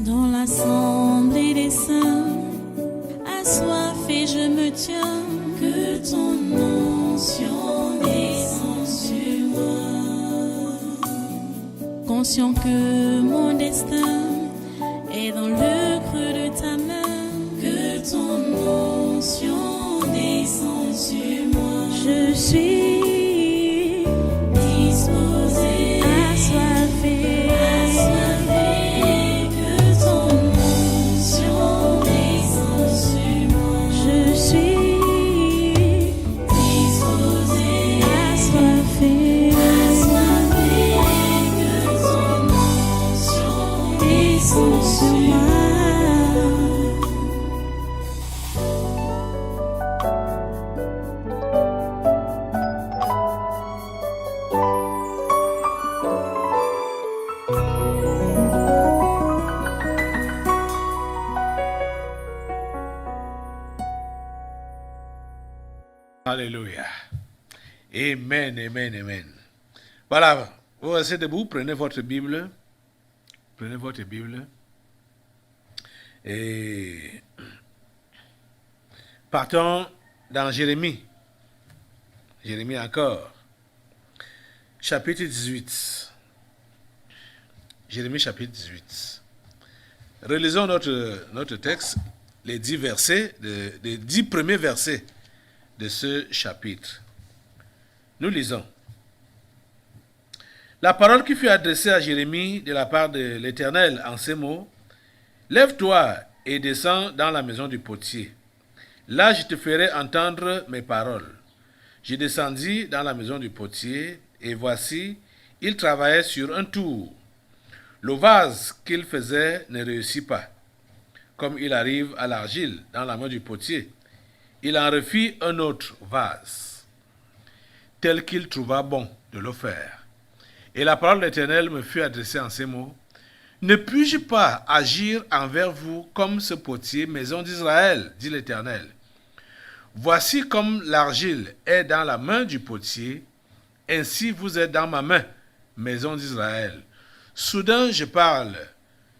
Dans l'assemblée des saints, assoiffé je me tiens, que ton onction descende sur moi. Conscient que mon destin est dans le creux de ta main, que ton onction descende sur moi. Je suis disposé, assoiffé, que ton onction descende sur moi. Je suis disposé, assoiffé, que ton onction descende sur moi. Alléluia. Amen, amen, amen. Voilà, vous restez debout, prenez votre Bible. Prenez votre Bible. Et partons dans Jérémie. Jérémie encore. Chapitre 18. Jérémie chapitre 18. Relisons notre texte, les 10 versets, les 10 premiers versets de ce chapitre. Nous lisons. La parole qui fut adressée à Jérémie de la part de l'Éternel en ces mots: Lève-toi et descends dans la maison du potier. Là, je te ferai entendre mes paroles. Je descendis dans la maison du potier, et voici, il travaillait sur un tour. Le vase qu'il faisait ne réussit pas. Comme il arrive à l'argile dans la main du potier, il en refit un autre vase, tel qu'il trouva bon de le faire. Et la parole de l'Éternel me fut adressée en ces mots: Ne puis-je pas agir envers vous comme ce potier, maison d'Israël, dit l'Éternel. Voici comme l'argile est dans la main du potier, ainsi vous êtes dans ma main, maison d'Israël. Soudain je parle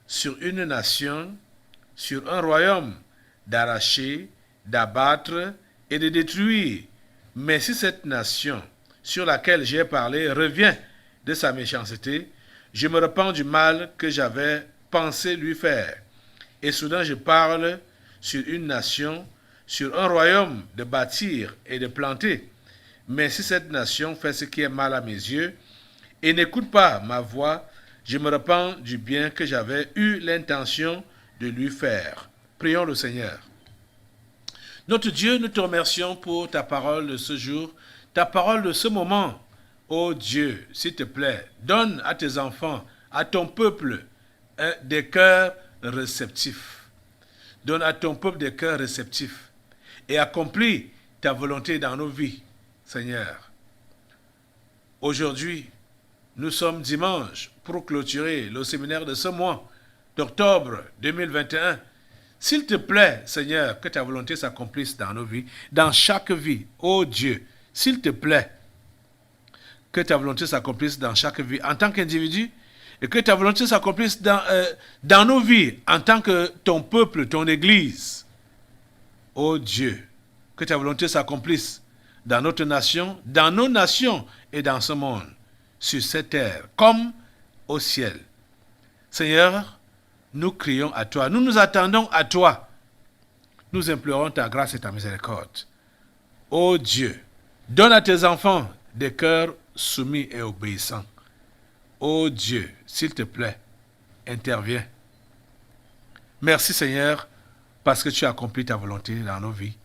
sur une nation, sur un royaume, d'arracher, d'abattre et de détruire. Mais si cette nation sur laquelle j'ai parlé revient de sa méchanceté, je me repens du mal que j'avais pensé lui faire. Et soudain je parle sur une nation, sur un royaume, de bâtir et de planter. Mais si cette nation fait ce qui est mal à mes yeux et n'écoute pas ma voix, je me repens du bien que j'avais eu l'intention de lui faire. Prions le Seigneur. Notre Dieu, nous te remercions pour ta parole de ce jour, ta parole de ce moment. Ô Dieu, s'il te plaît, donne à tes enfants, à ton peuple, des cœurs réceptifs. Donne à ton peuple des cœurs réceptifs et accomplis ta volonté dans nos vies, Seigneur. Aujourd'hui, nous sommes dimanche pour clôturer le séminaire de ce mois d'octobre 2021. S'il te plaît, Seigneur, que ta volonté s'accomplisse dans nos vies, dans chaque vie. Ô Dieu, s'il te plaît, que ta volonté s'accomplisse dans chaque vie en tant qu'individu et que ta volonté s'accomplisse dans nos vies en tant que ton peuple, ton Église. Ô Dieu, que ta volonté s'accomplisse dans notre nation, dans nos nations et dans ce monde, sur cette terre, comme au ciel. Seigneur, nous crions à toi, nous nous attendons à toi. Nous implorons ta grâce et ta miséricorde. Ô Dieu, donne à tes enfants des cœurs soumis et obéissants. Ô Dieu, s'il te plaît, interviens. Merci Seigneur, parce que tu as accompli ta volonté dans nos vies.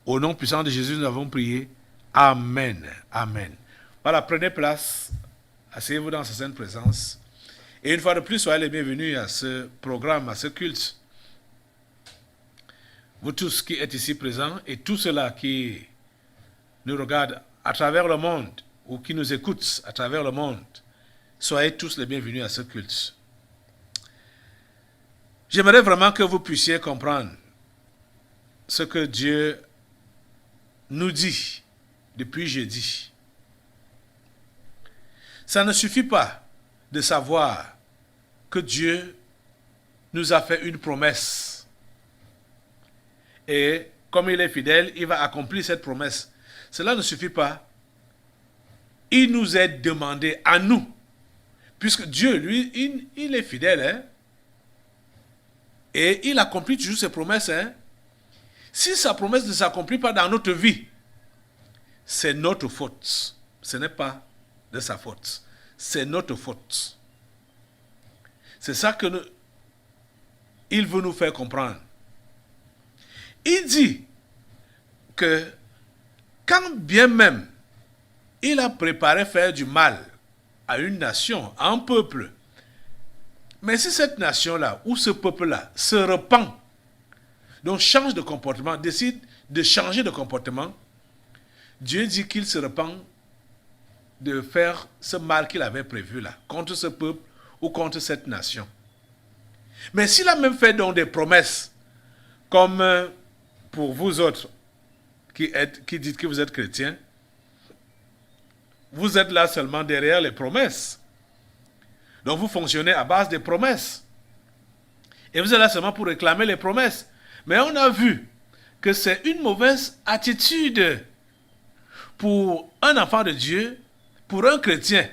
Au nom puissant de Jésus, nous avons prié. Amen. Amen. Voilà, prenez place. Asseyez-vous dans sa sainte présence. Et une fois de plus, soyez les bienvenus à ce programme, à ce culte. Vous tous qui êtes ici présents et tous ceux-là qui nous regardent à travers le monde ou qui nous écoutent à travers le monde, soyez tous les bienvenus à ce culte. J'aimerais vraiment que vous puissiez comprendre ce que Dieu nous dit depuis jeudi. Ça ne suffit pas de savoir que Dieu nous a fait une promesse. Et comme il est fidèle, il va accomplir cette promesse. Cela ne suffit pas. Il nous est demandé à nous, puisque Dieu, lui, il est fidèle, hein? Et il accomplit toujours ses promesses. Hein? Si sa promesse ne s'accomplit pas dans notre vie, c'est notre faute. Ce n'est pas de sa faute. C'est notre faute. C'est ça que il veut nous faire comprendre. Il dit que quand bien même il a préparé faire du mal à une nation, à un peuple, mais si cette nation-là ou ce peuple-là se repent, donc change de comportement, décide de changer de comportement, Dieu dit qu'il se repent de faire ce mal qu'il avait prévu là, contre ce peuple ou contre cette nation. Mais s'il a même fait donc des promesses, comme pour vous autres qui dites que vous êtes chrétiens, vous êtes là seulement derrière les promesses. Donc vous fonctionnez à base des promesses. Et vous êtes là seulement pour réclamer les promesses. Mais on a vu que c'est une mauvaise attitude pour un enfant de Dieu, pour un chrétien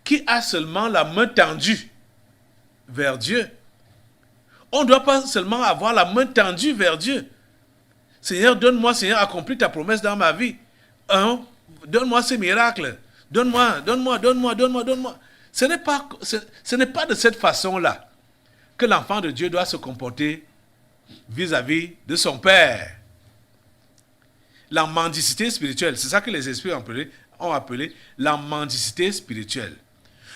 qui a seulement la main tendue vers Dieu. On ne doit pas seulement avoir la main tendue vers Dieu. Seigneur, donne-moi, Seigneur, accomplis ta promesse dans ma vie. Donne-moi ces miracles. Donne-moi. Ce n'est pas de cette façon-là que l'enfant de Dieu doit se comporter vis-à-vis de son Père. La mendicité spirituelle, c'est ça que les esprits ont appelé la mendicité spirituelle.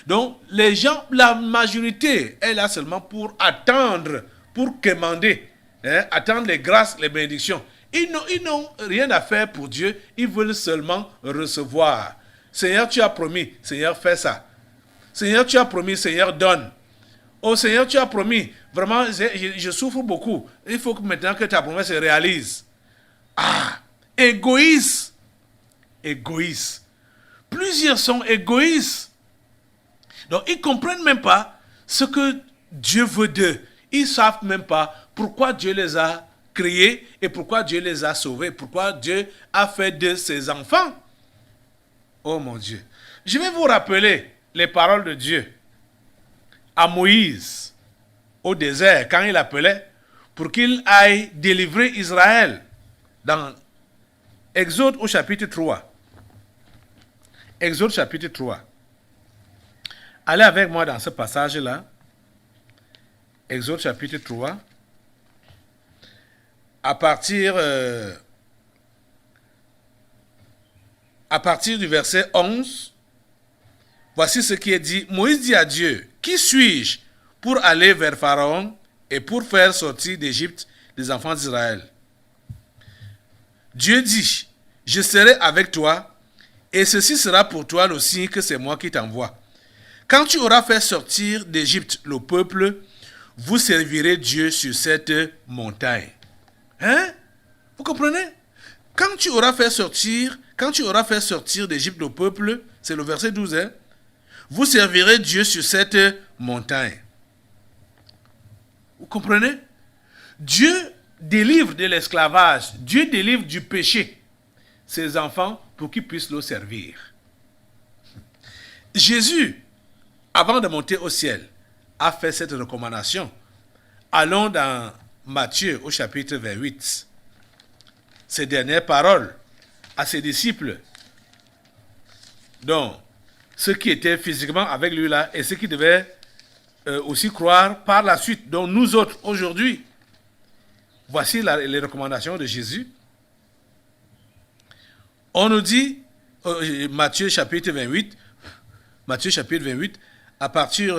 Donc, les gens, la majorité est là seulement pour attendre, pour quémander, attendre les grâces, les bénédictions. Ils n'ont rien à faire pour Dieu, ils veulent seulement recevoir. Seigneur, tu as promis, Seigneur, fais ça. Seigneur, tu as promis, Seigneur, donne. Oh Seigneur, tu as promis, vraiment, je souffre beaucoup. Il faut que maintenant que ta promesse se réalise. Ah, égoïste. Égoïste. Plusieurs sont égoïstes. Donc, ils ne comprennent même pas ce que Dieu veut d'eux. Ils ne savent même pas pourquoi Dieu les a créés et pourquoi Dieu les a sauvés, pourquoi Dieu a fait de ses enfants. Oh mon Dieu. Je vais vous rappeler les paroles de Dieu à Moïse au désert quand il appelait pour qu'il aille délivrer Israël dans Exode au chapitre 3. Exode chapitre 3. Allez avec moi dans ce passage-là. Exode chapitre 3. À partir du verset 11, voici ce qui est dit. Moïse dit à Dieu, « Qui suis-je pour aller vers Pharaon et pour faire sortir d'Égypte les enfants d'Israël ?» Dieu dit, « Je serai avec toi, et ceci sera pour toi le signe que c'est moi qui t'envoie. Quand tu auras fait sortir d'Égypte le peuple, vous servirez Dieu sur cette montagne. » Hein? Vous comprenez? Quand tu auras fait sortir d'Égypte le peuple, c'est le verset 12, hein? Vous servirez Dieu sur cette montagne. Vous comprenez? Dieu délivre de l'esclavage, Dieu délivre du péché ses enfants pour qu'ils puissent le servir. Jésus, avant de monter au ciel, a fait cette recommandation. Allons dans Matthieu au chapitre 28. Ces dernières paroles à ses disciples, donc ceux qui étaient physiquement avec lui là et ceux qui devaient aussi croire par la suite, donc nous autres aujourd'hui. Voici les recommandations de Jésus. On nous dit, Matthieu chapitre 28, à partir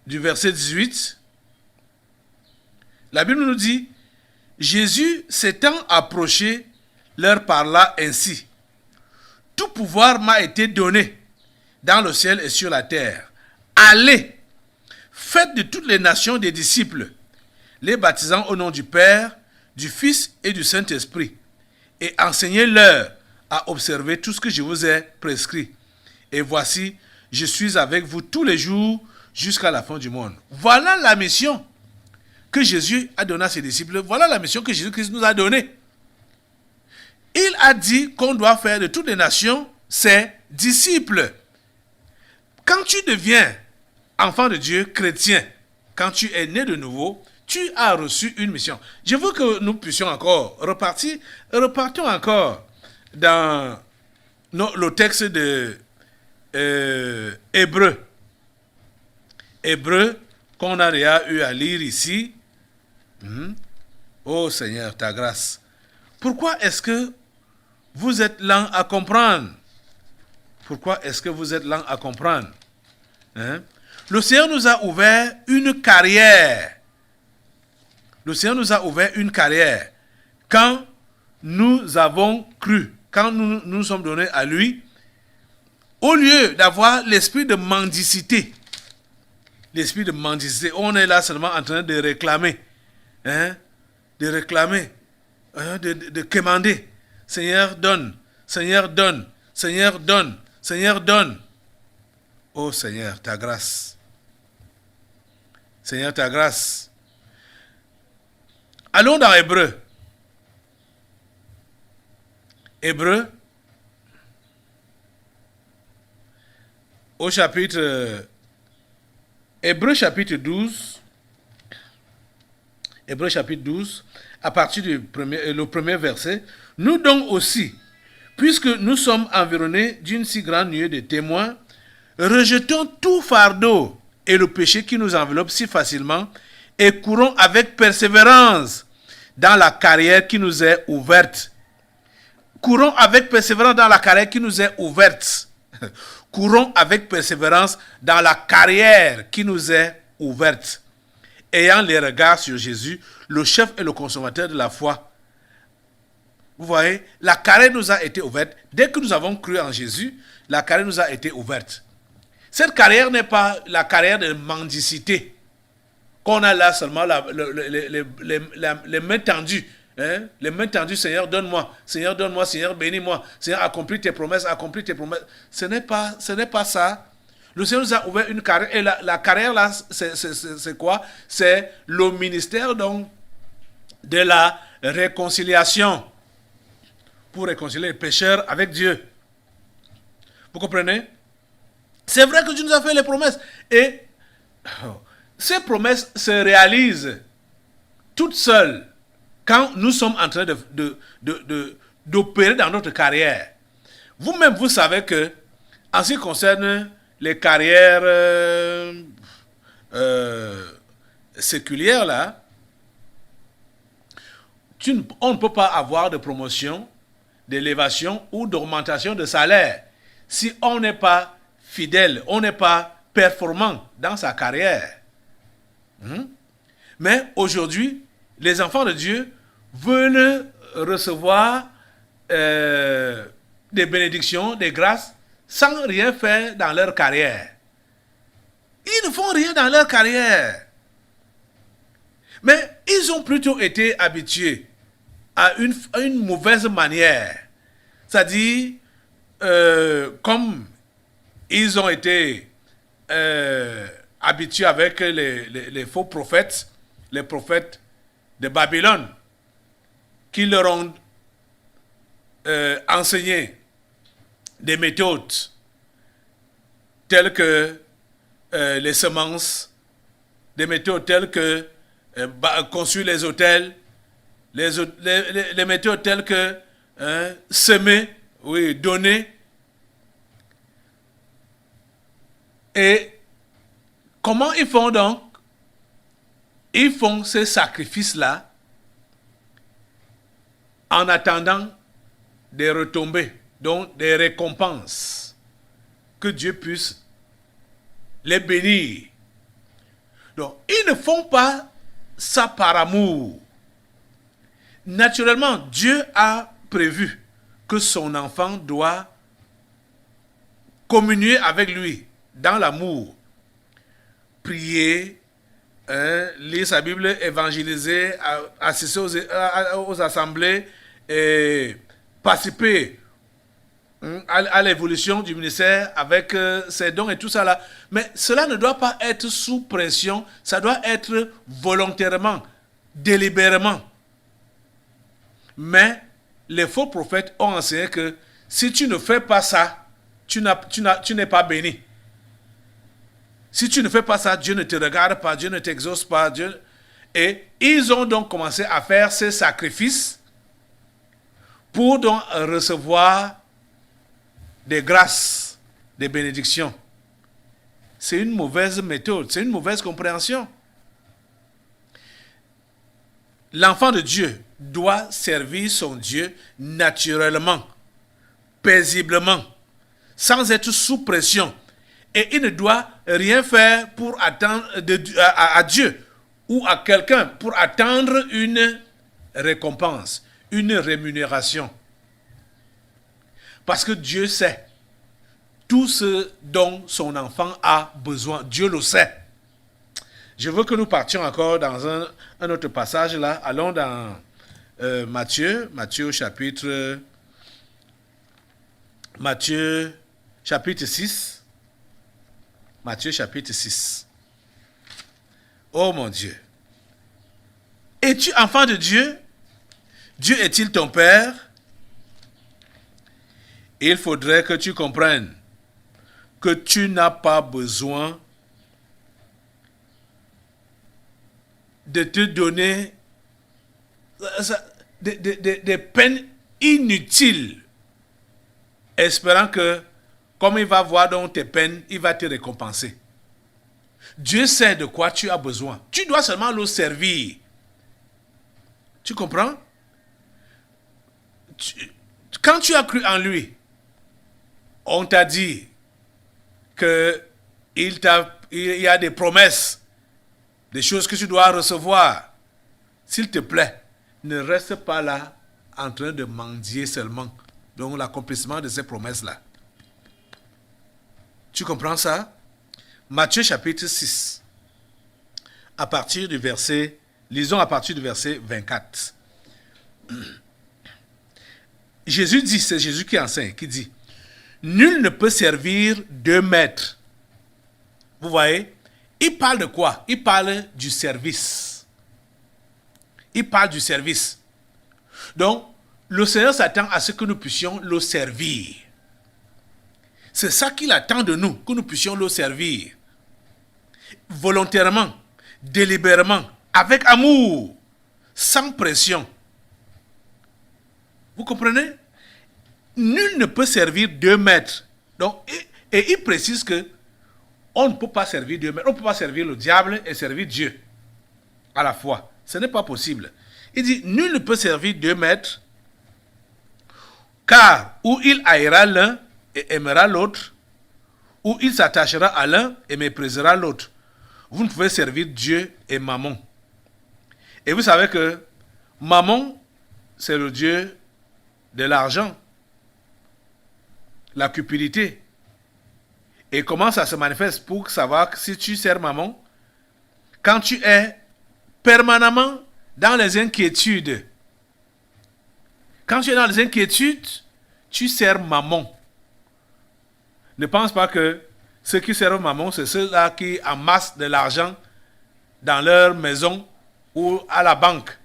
du verset 18, la Bible nous dit, Jésus s'étant approché, leur parla ainsi. Tout pouvoir m'a été donné dans le ciel et sur la terre. Allez, faites de toutes les nations des disciples, les baptisant au nom du Père, du Fils et du Saint-Esprit, et enseignez-leur à observer tout ce que je vous ai prescrit. Et voici, je suis avec vous tous les jours jusqu'à la fin du monde. Voilà la mission que Jésus a donnée à ses disciples. Voilà la mission que Jésus-Christ nous a donnée. Il a dit qu'on doit faire de toutes les nations ses disciples. Quand tu deviens enfant de Dieu, chrétien, quand tu es né de nouveau, tu as reçu une mission. Je veux que nous puissions encore repartons encore dans le texte de Hébreux. Hébreux, qu'on a déjà eu à lire ici. Oh Seigneur, ta grâce. Pourquoi est-ce que vous êtes lent à comprendre? Pourquoi est-ce que vous êtes lent à comprendre? Le Seigneur nous a ouvert une carrière. Le Seigneur nous a ouvert une carrière. Quand nous avons cru, quand nous nous sommes donnés à lui, au lieu d'avoir l'esprit de mendicité, on est là seulement en train de réclamer, de quémander. Seigneur, donne, Seigneur, donne, Seigneur, donne, Seigneur, donne. Oh Seigneur, ta grâce. Seigneur, ta grâce. Allons dans Hébreux. Hébreux, au chapitre... Hébreux chapitre 12, Hébreux chapitre 12, à partir du premier verset, nous donc aussi, puisque nous sommes environnés d'une si grande nuée de témoins, rejetons tout fardeau et le péché qui nous enveloppe si facilement et courons avec persévérance dans la carrière qui nous est ouverte. Courons avec persévérance dans la carrière qui nous est ouverte. Courons avec persévérance dans la carrière qui nous est ouverte, ayant les regards sur Jésus, le chef et le consommateur de la foi. Vous voyez, la carrière nous a été ouverte. Dès que nous avons cru en Jésus, la carrière nous a été ouverte. Cette carrière n'est pas la carrière de mendicité, qu'on a là seulement les mains tendues. Les mains tendues, Seigneur, donne-moi, Seigneur, donne-moi, Seigneur, bénis-moi, Seigneur, accomplis tes promesses, accomplis tes promesses. Ce n'est pas ça. Le Seigneur nous a ouvert une carrière, et la carrière là, c'est quoi? C'est le ministère donc de la réconciliation, pour réconcilier les pécheurs avec Dieu. Vous comprenez? C'est vrai que Dieu nous a fait les promesses, et ces promesses se réalisent toutes seules quand nous sommes en train d'opérer dans notre carrière. Vous-même, vous savez que, en ce qui concerne les carrières séculières, là, on ne peut pas avoir de promotion, d'élévation ou d'augmentation de salaire si on n'est pas fidèle, on n'est pas performant dans sa carrière. Mais aujourd'hui, les enfants de Dieu veulent recevoir des bénédictions, des grâces, sans rien faire dans leur carrière. Ils ne font rien dans leur carrière. Mais ils ont plutôt été habitués à une mauvaise manière. C'est-à-dire, comme ils ont été habitués avec les faux prophètes, les prophètes de Babylone, qui leur ont enseigné des méthodes telles que les semences, des méthodes telles que construire les hôtels, les méthodes telles que semer, oui, donner. Et comment ils font donc? Ils font ces sacrifices-là en attendant des retombées, donc des récompenses, que Dieu puisse les bénir. Donc, ils ne font pas ça par amour. Naturellement, Dieu a prévu que son enfant doit communier avec lui dans l'amour, prier, lire sa Bible, évangéliser, assister aux assemblées et participer à l'évolution du ministère avec ses dons et tout ça là. Mais cela ne doit pas être sous pression, ça doit être volontairement, délibérément. Mais les faux prophètes ont enseigné que si tu ne fais pas ça, tu n'es pas béni. Si tu ne fais pas ça, Dieu ne te regarde pas, Dieu ne t'exauce pas. Et ils ont donc commencé à faire ces sacrifices pour donc recevoir des grâces, des bénédictions. C'est une mauvaise méthode, c'est une mauvaise compréhension. L'enfant de Dieu doit servir son Dieu naturellement, paisiblement, sans être sous pression. Et il ne doit rien faire pour attendre à Dieu ou à quelqu'un pour attendre une récompense, une rémunération. Parce que Dieu sait tout ce dont son enfant a besoin. Dieu le sait. Je veux que nous partions encore dans un autre passage là. Allons dans Matthieu chapitre 6. Matthieu chapitre 6. Oh mon Dieu. Es-tu enfant de Dieu? Dieu est-il ton Père? Il faudrait que tu comprennes que tu n'as pas besoin de te donner des peines inutiles, espérant que, comme il va voir dans tes peines, il va te récompenser. Dieu sait de quoi tu as besoin. Tu dois seulement le servir. Tu comprends? Quand tu as cru en lui, on t'a dit qu'il y a des promesses, des choses que tu dois recevoir. S'il te plaît, ne reste pas là en train de mendier seulement. Donc l'accomplissement de ces promesses-là. Tu comprends ça? Matthieu chapitre 6. Lisons à partir du verset 24. Jésus dit, c'est Jésus qui enseigne, qui dit, nul ne peut servir deux maîtres. Vous voyez? Il parle de quoi? Il parle du service. Il parle du service. Donc, le Seigneur s'attend à ce que nous puissions le servir. C'est ça qu'il attend de nous, que nous puissions le servir. Volontairement, délibérément, avec amour, sans pression. Vous comprenez? Nul ne peut servir deux maîtres. Donc, et il précise que on ne peut pas servir deux maîtres. On ne peut pas servir le diable et servir Dieu à la fois. Ce n'est pas possible. Il dit, nul ne peut servir deux maîtres, car ou il haïra l'un et aimera l'autre, ou il s'attachera à l'un et méprisera l'autre. Vous ne pouvez servir Dieu et Mammon. Et vous savez que Mammon, c'est le dieu de l'argent, la cupidité. Et comment ça se manifeste pour savoir que si tu sers Mammon, quand tu es permanemment dans les inquiétudes. Quand tu es dans les inquiétudes, tu sers Mammon. Ne pense pas que ceux qui servent Mammon, c'est ceux-là qui amassent de l'argent dans leur maison ou à la banque.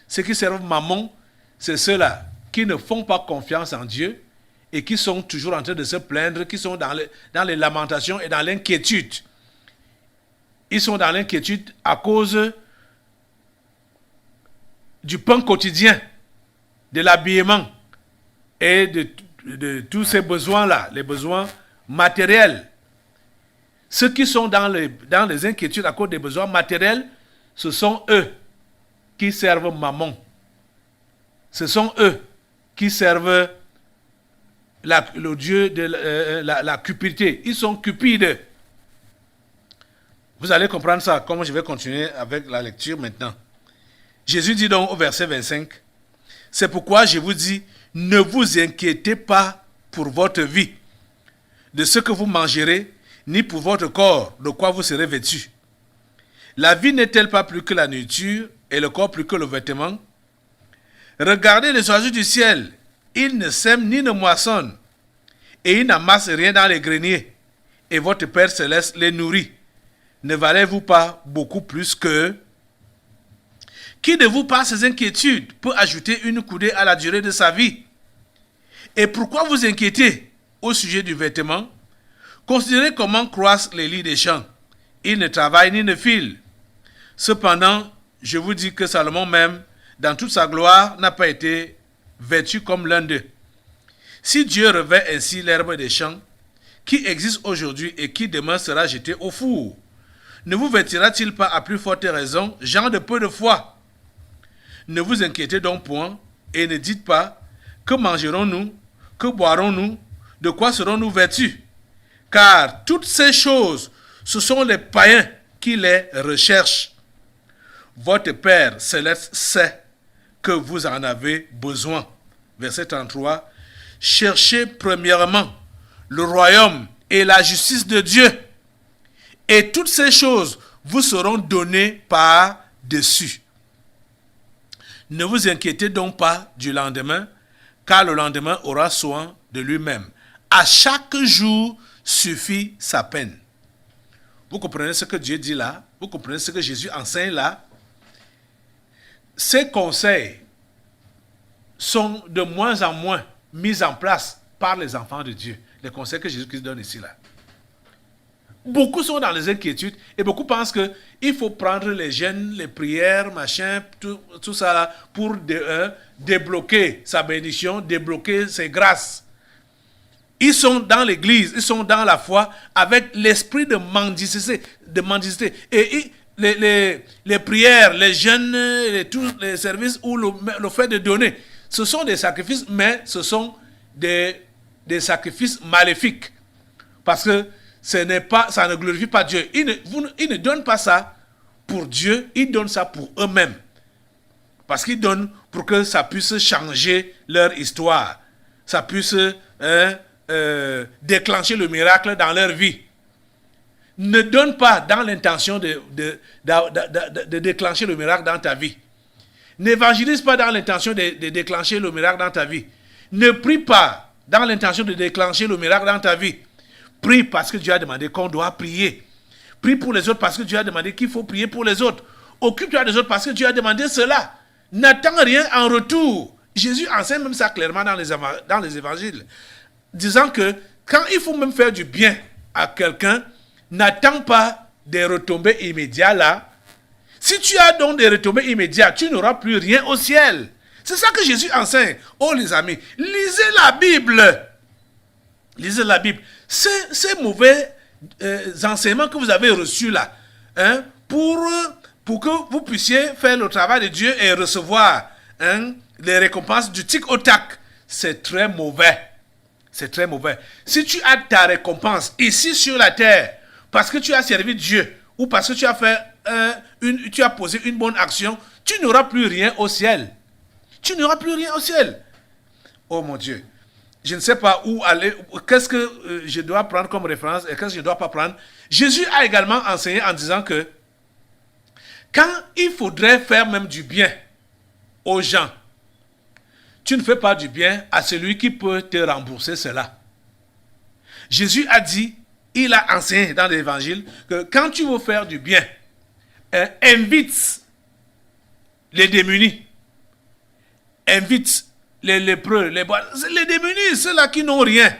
Ceux qui servent Mammon, c'est ceux-là qui ne font pas confiance en Dieu et qui sont toujours en train de se plaindre, qui sont dans les lamentations et dans l'inquiétude. Ils sont dans l'inquiétude à cause du pain quotidien, de l'habillement et de tous ces besoins-là, les besoins matériels. Ceux qui sont dans les inquiétudes à cause des besoins matériels, ce sont eux qui servent Mammon. Ce sont eux qui servent le dieu de la cupidité. Ils sont cupides. Vous allez comprendre ça, comme je vais continuer avec la lecture maintenant. Jésus dit donc au verset 25, « C'est pourquoi je vous dis, ne vous inquiétez pas pour votre vie, de ce que vous mangerez, ni pour votre corps, de quoi vous serez vêtus. La vie n'est-elle pas plus que la nourriture, et le corps plus que le vêtement? Regardez les oiseaux du ciel, ils ne sèment ni ne moissonnent, et ils n'amassent rien dans les greniers, et votre Père Céleste les nourrit, ne valez-vous pas beaucoup plus qu'eux? Qui de vous, par ses inquiétudes, peut ajouter une coudée à la durée de sa vie? Et pourquoi vous inquiétez au sujet du vêtement? Considérez comment croissent les lits des champs. Ils ne travaillent ni ne filent. Cependant, je vous dis que Salomon même, dans toute sa gloire, n'a pas été vêtu comme l'un d'eux. Si Dieu revêt ainsi l'herbe des champs, qui existe aujourd'hui et qui demain sera jeté au four, ne vous vêtira-t-il pas à plus forte raison, gens de peu de foi? Ne vous inquiétez donc point et ne dites pas, que mangerons-nous, que boirons-nous, de quoi serons-nous vêtus? Car toutes ces choses, ce sont les païens qui les recherchent. Votre Père Céleste sait que vous en avez besoin. Verset 33. Cherchez premièrement le royaume et la justice de Dieu, et toutes ces choses vous seront données par-dessus. Ne vous inquiétez donc pas du lendemain, car le lendemain aura soin de lui-même. À chaque jour suffit sa peine. Vous comprenez ce que Dieu dit là? Vous comprenez ce que Jésus enseigne là? Ces conseils sont de moins en moins mis en place par les enfants de Dieu. Les conseils que Jésus-Christ donne ici là. Beaucoup sont dans les inquiétudes et beaucoup pensent qu'il faut prendre les jeûnes, les prières, machin, tout ça là, pour débloquer sa bénédiction, débloquer ses grâces. Ils sont dans l'église, ils sont dans la foi avec l'esprit de mendicité. Et les prières, les jeûnes, tous les services ou le fait de donner, ce sont des sacrifices, mais ce sont des sacrifices maléfiques. Parce que ça ne glorifie pas Dieu. Ils ne donnent pas ça pour Dieu, ils donnent ça pour eux-mêmes. Parce qu'ils donnent pour que ça puisse changer leur histoire. Ça puisse déclencher le miracle dans leur vie. Ne donne pas dans l'intention de déclencher le miracle dans ta vie. N'évangélise pas dans l'intention de déclencher le miracle dans ta vie. Ne prie pas dans l'intention de déclencher le miracle dans ta vie. Prie parce que Dieu a demandé qu'on doit prier. Prie pour les autres parce que Dieu a demandé qu'il faut prier pour les autres. Occupe-toi des autres parce que Dieu a demandé cela. N'attends rien en retour. Jésus enseigne même ça clairement dans les évangiles, disant que quand il faut même faire du bien à quelqu'un, n'attends pas des retombées immédiates là. Si tu as donc des retombées immédiates, tu n'auras plus rien au ciel. C'est ça que Jésus enseigne. Oh les amis, lisez la Bible. Lisez la Bible. Ces mauvais enseignements que vous avez reçus là, pour que vous puissiez faire le travail de Dieu et recevoir les récompenses du tic au tac, c'est très mauvais. C'est très mauvais. Si tu as ta récompense ici sur la terre, parce que tu as servi Dieu, ou parce que tu as fait tu as posé une bonne action, tu n'auras plus rien au ciel. Tu n'auras plus rien au ciel. Oh mon Dieu. Je ne sais pas où aller, qu'est-ce que je dois prendre comme référence et qu'est-ce que je ne dois pas prendre. Jésus a également enseigné en disant que quand il faudrait faire même du bien aux gens, tu ne fais pas du bien à celui qui peut te rembourser cela. Jésus a dit, il a enseigné dans l'évangile que quand tu veux faire du bien, invite les démunis, invite les lépreux, les démunis, ceux-là qui n'ont rien.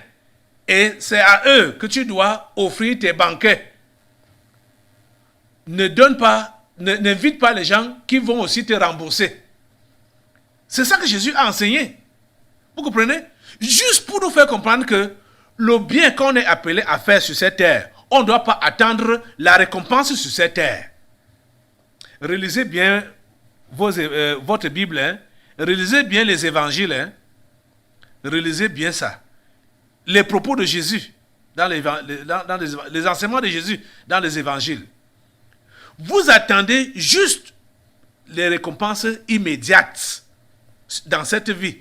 Et c'est à eux que tu dois offrir tes banquets. N'invite pas les gens qui vont aussi te rembourser. C'est ça que Jésus a enseigné. Vous comprenez? Juste pour nous faire comprendre que le bien qu'on est appelé à faire sur cette terre, on ne doit pas attendre la récompense sur cette terre. Relisez bien votre Bible, hein? Relisez bien les évangiles, relisez bien ça. Les propos de Jésus, dans les enseignements de Jésus dans les évangiles. Vous attendez juste les récompenses immédiates dans cette vie.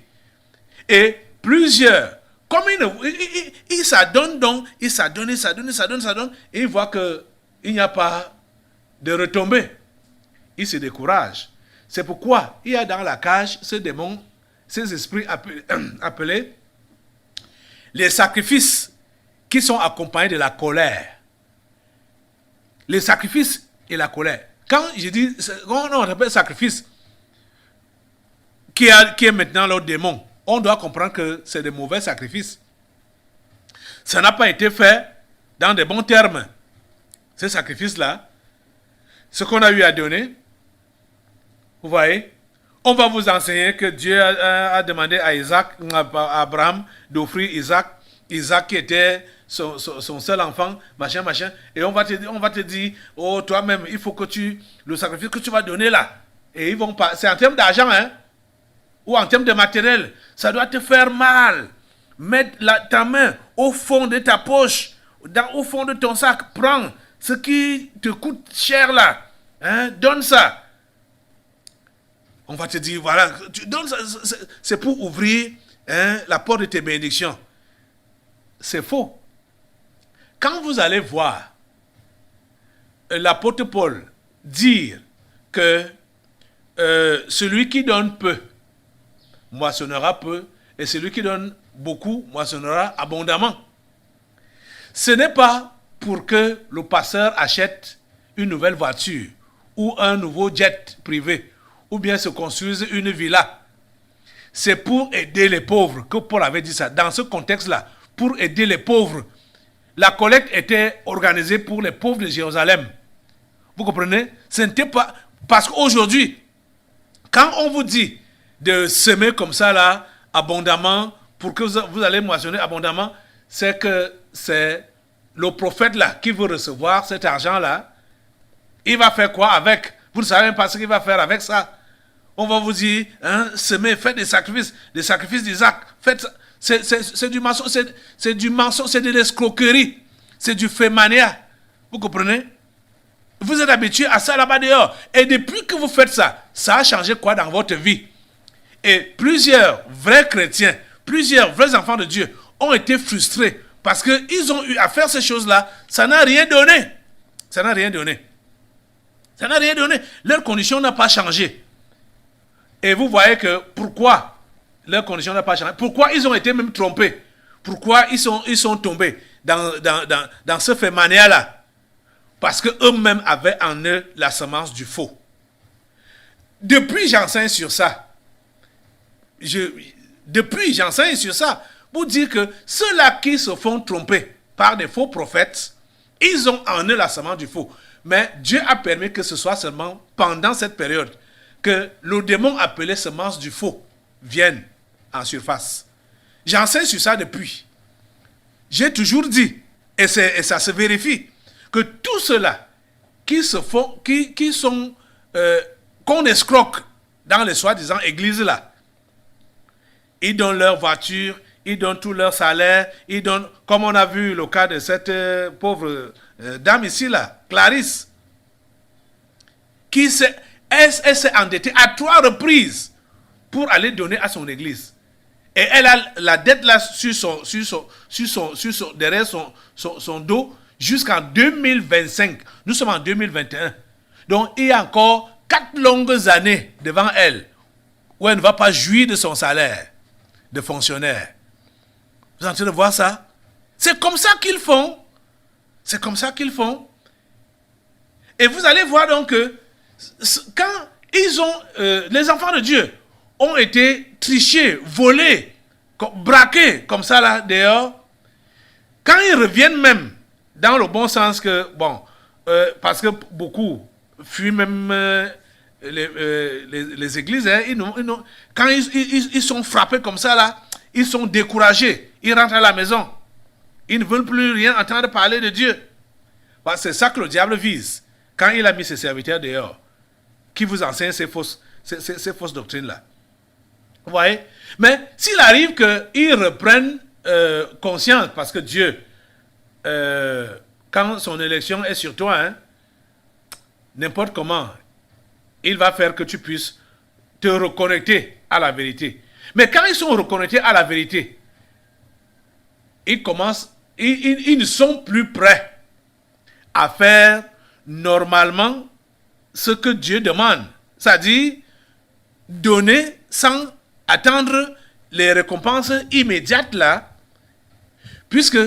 Et plusieurs, comme ils s'adonnent donc, ils s'adonnent, et ils voient qu'il n'y a pas de retombées. Ils se découragent. C'est pourquoi il y a dans la cage ces démons, ces esprits appelés les sacrifices qui sont accompagnés de la colère. Les sacrifices et la colère. Quand je dis, quand on appelle sacrifice, qui est maintenant le démon, on doit comprendre que c'est de mauvais sacrifices. Ça n'a pas été fait dans de bons termes. Ces sacrifices-là, ce qu'on a eu à donner, vous voyez, on va vous enseigner que Dieu a demandé à Abraham d'offrir Isaac qui était son seul enfant, machin, et on va te dire, oh, toi-même, il faut que le sacrifice que tu vas donner là, et ils vont pas, c'est en termes d'argent, hein, ou en termes de matériel, ça doit te faire mal. Mettre ta main au fond de ta poche, au fond de ton sac, prends ce qui te coûte cher là, hein, donne ça. On va te dire, voilà, tu donnes ça, c'est pour ouvrir, hein, la porte de tes bénédictions. C'est faux. Quand vous allez voir l'apôtre Paul dire que celui qui donne peu moissonnera peu, et celui qui donne beaucoup moissonnera abondamment. Ce n'est pas pour que le pasteur achète une nouvelle voiture ou un nouveau jet privé ou bien se construise une villa. C'est pour aider les pauvres que Paul avait dit ça. Dans ce contexte-là, pour aider les pauvres, la collecte était organisée pour les pauvres de Jérusalem. Vous comprenez? Ce n'était pas... Parce qu'aujourd'hui, quand on vous dit de semer comme ça là, abondamment, pour que vous allez moissonner abondamment, c'est que c'est le prophète là qui veut recevoir cet argent là. Il va faire quoi avec? Vous ne savez même pas ce qu'il va faire avec ça. On va vous dire, hein, semer, faites des sacrifices d'Isaac. Faites, c'est du mensonge, c'est du mensonge, c'est de l'escroquerie, c'est du fémania. Vous comprenez? Vous êtes habitué à ça là-bas dehors. Et depuis que vous faites ça, ça a changé quoi dans votre vie? Et plusieurs vrais chrétiens, plusieurs vrais enfants de Dieu ont été frustrés parce qu'ils ont eu à faire ces choses-là. Ça n'a rien donné. Ça n'a rien donné. Ça n'a rien donné. Leur condition n'a pas changé. Et vous voyez que pourquoi leur condition n'a pas changé? Pourquoi ils ont été même trompés? Pourquoi ils sont tombés dans ce fait mania-là? Parce qu'eux-mêmes avaient en eux la semence du faux. Depuis, j'enseigne sur ça. Depuis, j'enseigne sur ça pour dire que ceux-là qui se font tromper par des faux prophètes, ils ont en eux la semence du faux. Mais Dieu a permis que ce soit seulement pendant cette période que le démon appelé semence du faux vienne en surface. J'enseigne sur ça depuis. J'ai toujours dit, et ça se vérifie, que tous ceux-là qui sont qu'on escroque dans les soi-disant églises là, ils donnent leur voiture, ils donnent tout leur salaire, ils donnent, comme on a vu le cas de cette pauvre dame ici là, Clarisse, qui s'est endettée à 3 reprises pour aller donner à son église. Et elle a la dette là derrière son dos jusqu'en 2025. Nous sommes en 2021. Donc il y a encore 4 longues années devant elle où elle ne va pas jouir de son salaire de fonctionnaire. Vous êtes en train de voir ça? C'est comme ça qu'ils font. C'est comme ça qu'ils font. Et vous allez voir donc que quand les enfants de Dieu ont été trichés, volés, braqués comme ça là dehors, quand ils reviennent même dans le bon sens que, parce que beaucoup fuient même les églises, hein, quand ils sont frappés comme ça là, ils sont découragés, ils rentrent à la maison, ils ne veulent plus rien entendre parler de Dieu. C'est ça que le diable vise quand il a mis ses serviteurs dehors, qui vous enseignent ces fausses doctrines là. Vous voyez? Mais s'il arrive qu'ils reprennent conscience, parce que Dieu, quand son élection est sur toi, hein, n'importe comment, il va faire que tu puisses te reconnecter à la vérité. Mais quand ils sont reconnectés à la vérité, ils ne sont plus prêts à faire normalement ce que Dieu demande. C'est-à-dire donner sans attendre les récompenses immédiates là, Puisque,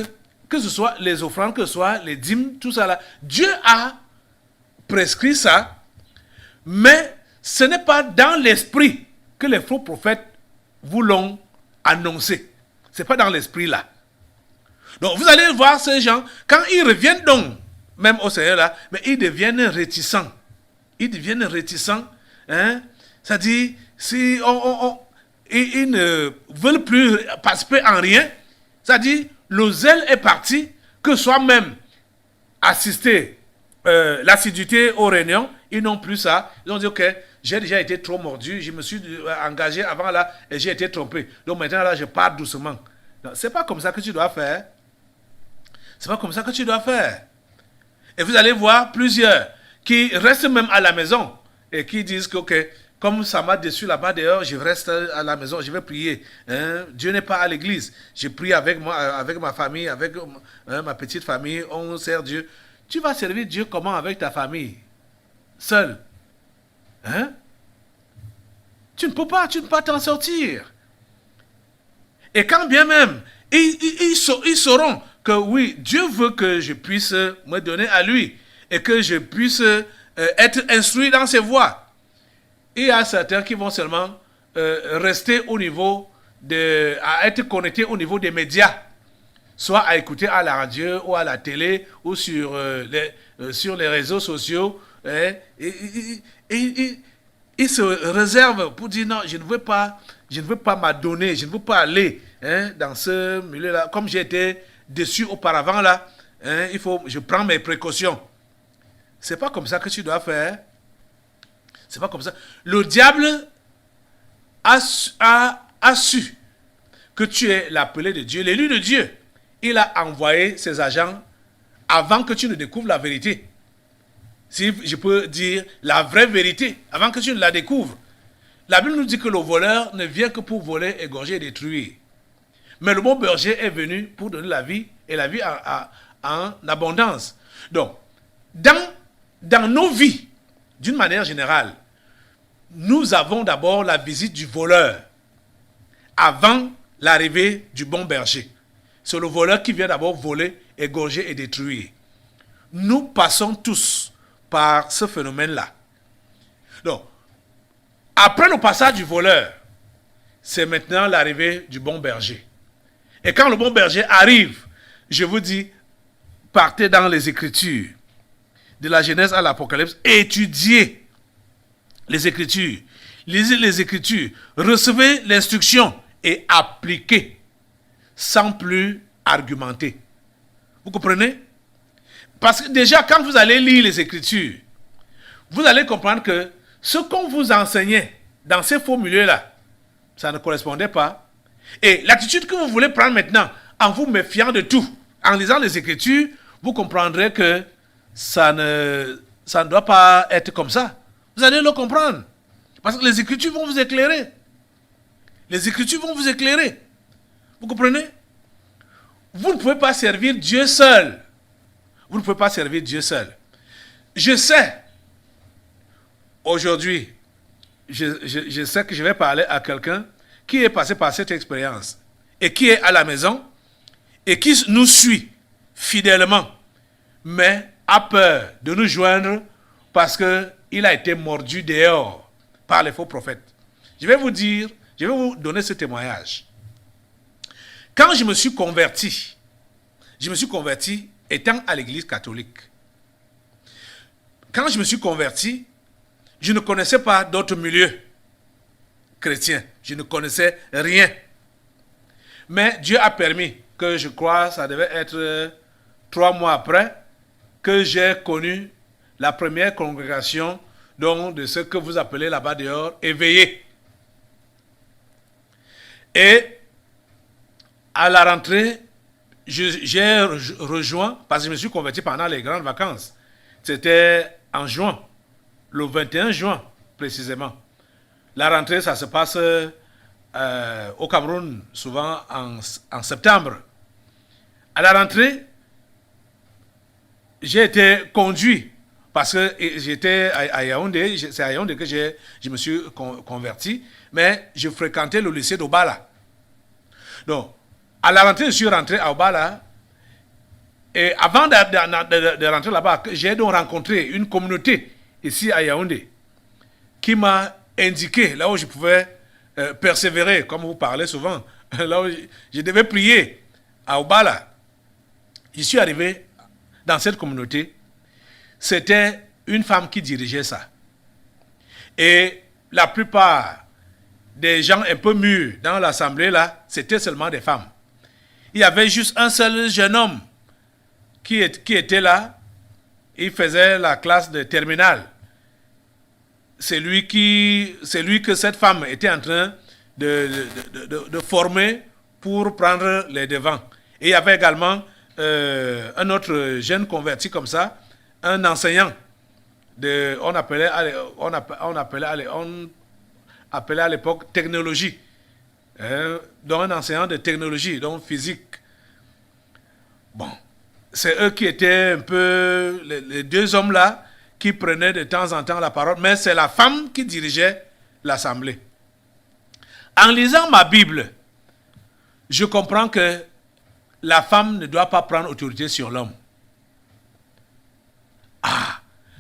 que ce soit les offrandes, que ce soit les dîmes, tout ça là, Dieu a prescrit ça, mais ce n'est pas dans l'esprit que les faux prophètes vous l'ont annoncé. Ce n'est pas dans l'esprit là. Donc vous allez voir ces gens, quand ils reviennent donc, même au Seigneur là, mais ils deviennent réticents. Ils deviennent réticents. Hein? C'est-à-dire, si ils ne veulent plus participer en rien, c'est-à-dire, le zèle est parti, que soi-même assister l'assiduité aux réunions, ils n'ont plus ça. Ils ont dit, ok, j'ai déjà été trop mordu, je me suis engagé avant là et j'ai été trompé. Donc maintenant là, je pars doucement. C'est pas comme ça que tu dois faire. C'est pas comme ça que tu dois faire. Et vous allez voir plusieurs qui restent même à la maison et qui disent que, ok, comme ça m'a déçu là-bas dehors, je reste à la maison, je vais prier. Hein? Dieu n'est pas à l'église. Je prie avec moi, avec ma famille, avec ma petite famille, on sert Dieu. Tu vas servir Dieu comment avec ta famille? Seul. Hein? Tu ne peux pas t'en sortir. Et quand bien même, ils sauront que oui, Dieu veut que je puisse me donner à lui et que je puisse être instruit dans ses voies. Il y a certains qui vont seulement rester au niveau à être connectés au niveau des médias, soit à écouter à la radio ou à la télé ou sur les réseaux sociaux. Ils se réservent pour dire non, je ne veux pas m'adonner, je ne veux pas aller dans ce milieu-là. Comme j'ai été déçu auparavant là, je prends mes précautions. C'est pas comme ça que tu dois faire. C'est pas comme ça. Le diable a su que tu es l'appelé de Dieu, l'élu de Dieu. Il a envoyé ses agents avant que tu ne découvres la vérité. Si je peux dire la vraie vérité, avant que tu ne la découvres. La Bible nous dit que le voleur ne vient que pour voler, égorger et détruire. Mais le bon berger est venu pour donner la vie, et la vie en abondance. Donc, dans nos vies, d'une manière générale, nous avons d'abord la visite du voleur avant l'arrivée du bon berger. C'est le voleur qui vient d'abord voler, égorger et détruire. Nous passons tous par ce phénomène-là. Donc, après le passage du voleur, c'est maintenant l'arrivée du bon berger. Et quand le bon berger arrive, je vous dis, partez dans les Écritures, de la Genèse à l'Apocalypse, étudiez les Écritures, lisez les Écritures, recevez l'instruction et appliquez sans plus argumenter. Vous comprenez? Parce que déjà, quand vous allez lire les Écritures, vous allez comprendre que ce qu'on vous enseignait dans ces faux milieux-là, ça ne correspondait pas. Et l'attitude que vous voulez prendre maintenant, en vous méfiant de tout, en lisant les Écritures, vous comprendrez que ça ne doit pas être comme ça. Vous allez le comprendre. Parce que les Écritures vont vous éclairer. Les Écritures vont vous éclairer. Vous comprenez? Vous ne pouvez pas servir Dieu seul. Vous ne pouvez pas servir Dieu seul. Je sais, aujourd'hui, je sais que je vais parler à quelqu'un qui est passé par cette expérience et qui est à la maison et qui nous suit fidèlement, mais a peur de nous joindre parce qu'il a été mordu dehors par les faux prophètes. Je vais vous donner ce témoignage. Quand je me suis converti étant à l'église catholique. Quand je me suis converti, je ne connaissais pas d'autres milieux chrétiens. Je ne connaissais rien. Mais Dieu a permis que, je crois, ça devait être 3 mois après, que j'ai connu la première congrégation donc, de ce que vous appelez là-bas dehors, éveillés. Et à la rentrée, j'ai rejoint, parce que je me suis converti pendant les grandes vacances. C'était en juin, le 21 juin précisément. La rentrée, ça se passe au Cameroun, souvent en septembre. À la rentrée, j'ai été conduit, parce que j'étais à Yaoundé, c'est à Yaoundé que je me suis converti, mais je fréquentais le lycée d'Obala. Donc, À la rentrée, je suis rentré à Obala. Et avant de rentrer là-bas, j'ai donc rencontré une communauté ici à Yaoundé qui m'a indiqué là où je pouvais persévérer, comme vous parlez souvent, là où je devais prier à Obala. Je suis arrivé dans cette communauté. C'était une femme qui dirigeait ça. Et la plupart des gens un peu mûrs dans l'assemblée là, c'était seulement des femmes. Il y avait juste un seul jeune homme qui était là. Il faisait la classe de terminale. C'est lui que cette femme était en train de former pour prendre les devants. Et il y avait également un autre jeune converti comme ça, un enseignant. On appelait à l'époque technologie. Donc un enseignant de technologie, donc physique. Bon, c'est eux qui étaient un peu les deux hommes-là qui prenaient de temps en temps la parole, mais c'est la femme qui dirigeait l'assemblée. En lisant ma Bible, je comprends que la femme ne doit pas prendre autorité sur l'homme.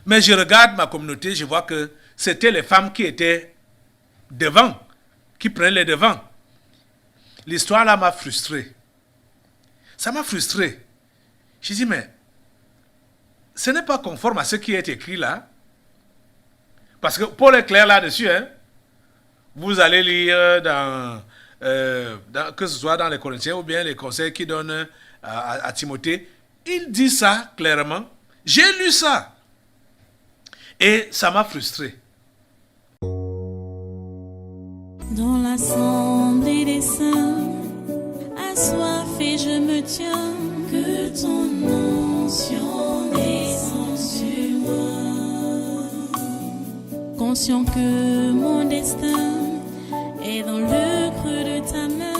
Mais je regarde ma communauté, je vois que c'était les femmes qui étaient devant, qui prenaient les devants. L'histoire là m'a frustré. Ça m'a frustré. Je dis, mais ce n'est pas conforme à ce qui est écrit là. Parce que Paul est clair là-dessus. Hein? Vous allez lire que ce soit dans les Corinthiens ou bien les conseils qu'il donne à Timothée. Il dit ça clairement. J'ai lu ça. Et ça m'a frustré. Dans l'assemblée des saints, assoiffé je me tiens, que ton onction descende sur moi. Conscient que mon destin est dans le creux de ta main,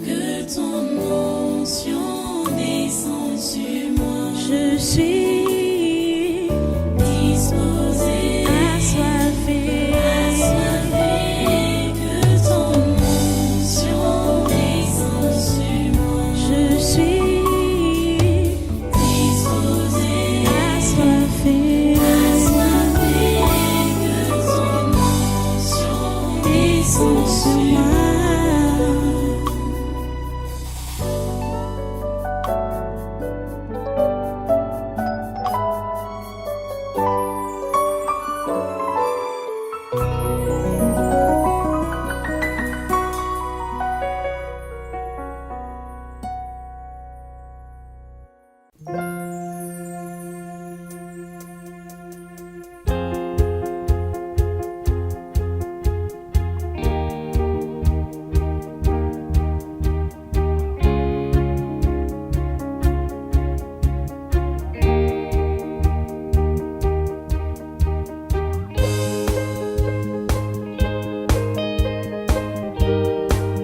que ton onction descende sur moi. Je suis